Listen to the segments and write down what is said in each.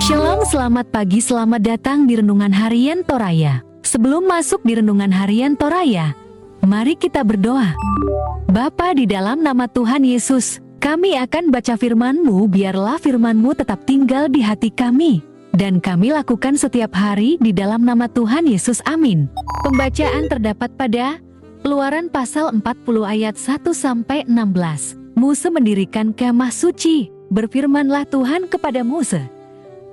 Shalom, selamat pagi, selamat datang di Renungan Harian Toraya. Sebelum masuk di Renungan Harian Toraya, mari kita berdoa. Bapa di dalam nama Tuhan Yesus, kami akan baca firman-Mu, biarlah firman-Mu tetap tinggal di hati kami. Dan kami lakukan setiap hari di dalam nama Tuhan Yesus, amin. Pembacaan terdapat pada Keluaran pasal 40 ayat 1-16. Mose mendirikan kemah suci, berfirmanlah Tuhan kepada Mose.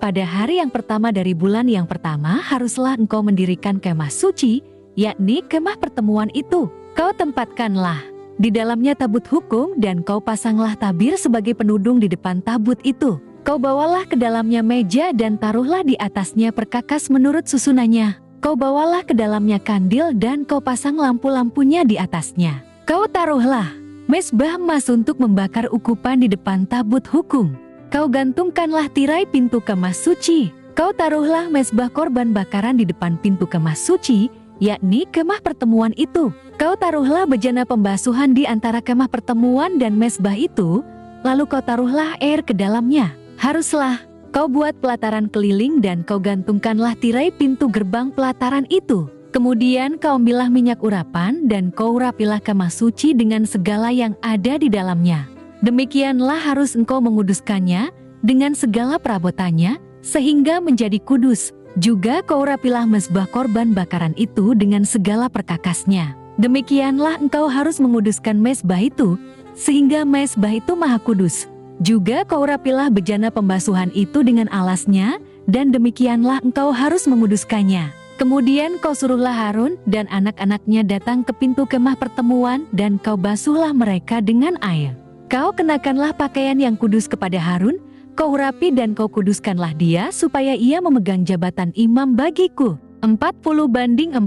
Pada hari yang pertama dari bulan yang pertama haruslah engkau mendirikan kemah suci, yakni kemah pertemuan itu. Kau tempatkanlah di dalamnya tabut hukum dan kau pasanglah tabir sebagai penudung di depan tabut itu. Kau bawalah ke dalamnya meja dan taruhlah di atasnya perkakas menurut susunannya. Kau bawalah ke dalamnya kandil dan kau pasang lampu-lampunya di atasnya. Kau taruhlah mezbah emas untuk membakar ukupan di depan tabut hukum. Kau gantungkanlah tirai pintu kemah suci. Kau taruhlah mezbah korban bakaran di depan pintu kemah suci, yakni kemah pertemuan itu. Kau taruhlah bejana pembasuhan di antara kemah pertemuan dan mezbah itu, lalu kau taruhlah air ke dalamnya. Haruslah kau buat pelataran keliling dan kau gantungkanlah tirai pintu gerbang pelataran itu. Kemudian kau ambillah minyak urapan dan kau urapilah kemah suci dengan segala yang ada di dalamnya. Demikianlah harus engkau menguduskannya dengan segala perabotannya, sehingga menjadi kudus. Juga kau rapilah mezbah korban bakaran itu dengan segala perkakasnya. Demikianlah engkau harus menguduskan mezbah itu, sehingga mezbah itu maha kudus. Juga kau rapilah bejana pembasuhan itu dengan alasnya, dan demikianlah engkau harus menguduskannya. Kemudian kau suruhlah Harun dan anak-anaknya datang ke pintu kemah pertemuan dan kau basuhlah mereka dengan air. Kau kenakanlah pakaian yang kudus kepada Harun, kau urapi dan kau kuduskanlah dia supaya ia memegang jabatan imam bagiku. 40:14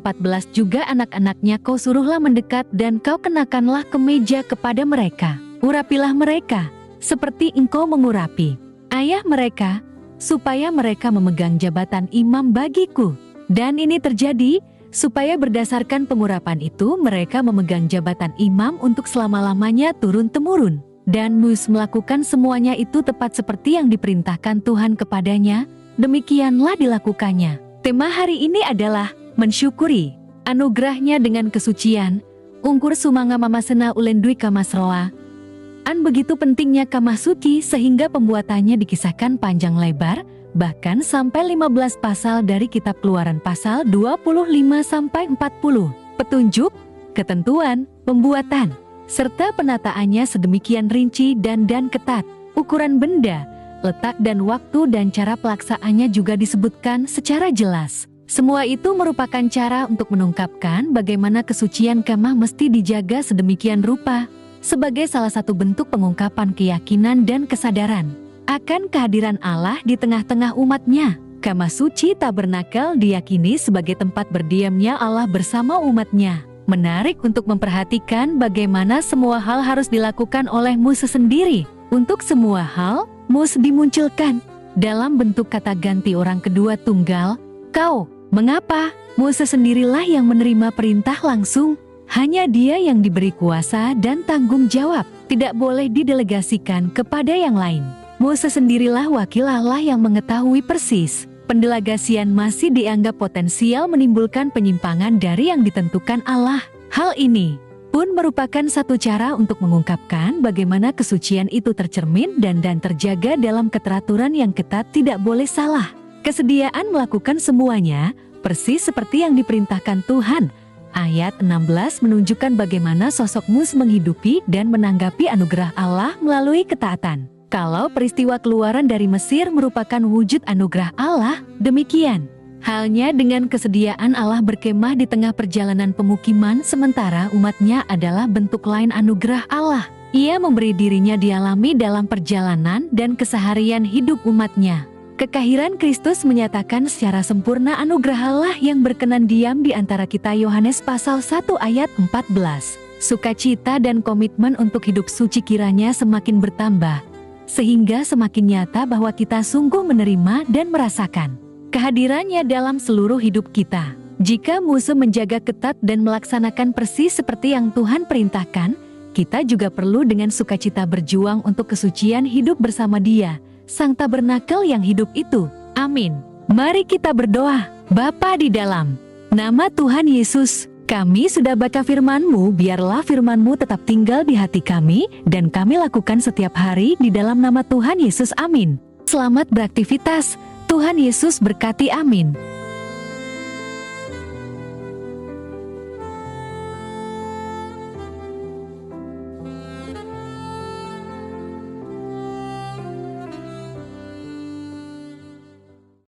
juga anak-anaknya kau suruhlah mendekat dan kau kenakanlah kemeja kepada mereka. Urapilah mereka, seperti engkau mengurapi ayah mereka, supaya mereka memegang jabatan imam bagiku. Dan ini terjadi, supaya berdasarkan pengurapan itu mereka memegang jabatan imam untuk selama-lamanya turun-temurun. Dan Mose melakukan semuanya itu tepat seperti yang diperintahkan Tuhan kepadanya, demikianlah dilakukannya. Tema hari ini adalah mensyukuri anugerahnya dengan kesucian, ungkur sumanga mamasena ulendui kamasroa. An begitu pentingnya kemah suci sehingga pembuatannya dikisahkan panjang lebar, bahkan sampai 15 pasal dari kitab Keluaran pasal 25-40. Petunjuk, ketentuan, pembuatan, serta penataannya sedemikian rinci dan ketat. Ukuran benda, letak dan waktu dan cara pelaksanaannya juga disebutkan secara jelas. Semua itu merupakan cara untuk menungkapkan bagaimana kesucian kemah mesti dijaga sedemikian rupa, sebagai salah satu bentuk pengungkapan keyakinan dan kesadaran akan kehadiran Allah di tengah-tengah umatnya. Kemah suci tabernakel diyakini sebagai tempat berdiamnya Allah bersama umatnya. Menarik untuk memperhatikan bagaimana semua hal harus dilakukan oleh Mose sendiri. Untuk semua hal, Mose dimunculkan dalam bentuk kata ganti orang kedua tunggal, kau. Mengapa? Mose sendirilah yang menerima perintah langsung. Hanya dia yang diberi kuasa dan tanggung jawab, tidak boleh didelegasikan kepada yang lain. Mose sendirilah wakil Allah yang mengetahui persis. Pendelegasian masih dianggap potensial menimbulkan penyimpangan dari yang ditentukan Allah. Hal ini pun merupakan satu cara untuk mengungkapkan bagaimana kesucian itu tercermin dan terjaga dalam keteraturan yang ketat, tidak boleh salah. Kesediaan melakukan semuanya, persis seperti yang diperintahkan Tuhan. Ayat 16 menunjukkan bagaimana sosok Mose menghidupi dan menanggapi anugerah Allah melalui ketaatan. Kalau peristiwa keluaran dari Mesir merupakan wujud anugerah Allah, demikian halnya dengan kesediaan Allah berkemah di tengah perjalanan pemukiman, sementara umatnya adalah bentuk lain anugerah Allah. Ia memberi dirinya dialami dalam perjalanan dan keseharian hidup umatnya. Kekahiran Kristus menyatakan secara sempurna anugerah Allah yang berkenan diam di antara kita. Yohanes pasal 1 ayat 14. Sukacita dan komitmen untuk hidup suci kiranya semakin bertambah, sehingga semakin nyata bahwa kita sungguh menerima dan merasakan kehadirannya dalam seluruh hidup kita. Jika Mose menjaga ketat dan melaksanakan persis seperti yang Tuhan perintahkan, kita juga perlu dengan sukacita berjuang untuk kesucian hidup bersama Dia, Sang tabernakel yang hidup itu. Amin. Mari kita berdoa. Bapa di dalam nama Tuhan Yesus, kami sudah baca firman-Mu, biarlah firman-Mu tetap tinggal di hati kami, dan kami lakukan setiap hari di dalam nama Tuhan Yesus. Amin. Selamat beraktivitas, Tuhan Yesus berkati. Amin.